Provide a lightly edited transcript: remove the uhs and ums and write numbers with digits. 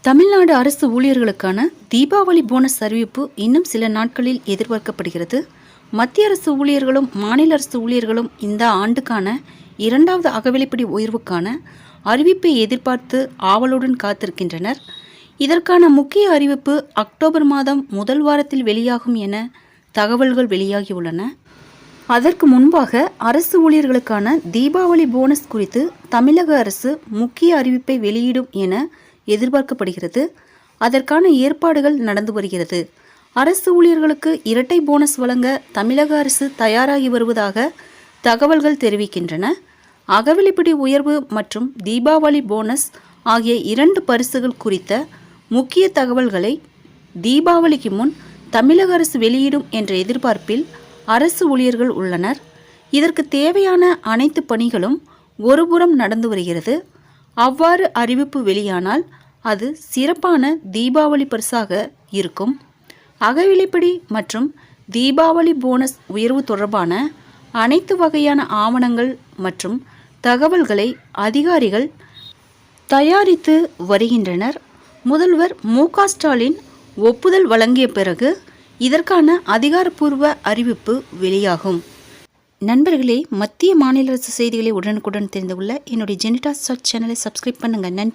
தமிழ்நாடு அரசு ஊழியர்களுக்கான தீபாவளி போனஸ் அறிவிப்பு இன்னும் சில நாட்களில் எதிர்பார்க்கப்படுகிறது. மத்திய அரசு ஊழியர்களும் மாநில அரசு ஊழியர்களும் இந்த ஆண்டுக்கான 2வது அகவிலைப்படி உயர்வுக்கான அறிவிப்பை எதிர்பார்த்து ஆவலுடன் காத்திருக்கின்றனர். இதற்கான முக்கிய அறிவிப்பு அக்டோபர் மாதம் முதல் வாரத்தில் வெளியாகும் என தகவல்கள் வெளியாகியுள்ளன. அதற்கு முன்பாக அரசு ஊழியர்களுக்கான தீபாவளி போனஸ் குறித்து தமிழக அரசு முக்கிய அறிவிப்பை வெளியிடும் என எதிர்பார்க்கப்படுகிறது. அதற்கான ஏற்பாடுகள் நடந்து வருகிறது. அரசு ஊழியர்களுக்கு இரட்டை போனஸ் வழங்க தமிழக அரசு தயாராகி வருவதாக தகவல்கள் தெரிவிக்கின்றன. அகவிலைப்படி உயர்வு மற்றும் தீபாவளி போனஸ் ஆகிய 2 பரிசுகள் குறித்த முக்கிய தகவல்களை தீபாவளிக்கு முன் தமிழக அரசு வெளியிடும் என்ற எதிர்பார்ப்பில் அரசு ஊழியர்கள் உள்ளனர். இதற்கு தேவையான அனைத்து பணிகளும் ஒருபுறம் நடந்து வருகிறது. அவ்வாறு அறிவிப்பு வெளியானால் அது சிறப்பான தீபாவளி பரிசாக இருக்கும். அகவிலைப்படி மற்றும் தீபாவளி போனஸ் உயர்வு தொடர்பான அனைத்து வகையான ஆவணங்கள் மற்றும் தகவல்களை அதிகாரிகள் தயாரித்து வருகின்றனர். முதல்வர் மு.க. ஸ்டாலின் ஒப்புதல் வழங்கிய பிறகு இதற்கான அதிகாரப்பூர்வ அறிவிப்பு வெளியாகும். நண்பர்களே, மத்திய மாநில அரசு செய்திகளை உடனுக்குடன் தெரிந்து கொள்ள என்னுடைய ஜெனிடா சர்ச் சேனலை சப்ஸ்கிரைப் பண்ணுங்கள். நன்றி.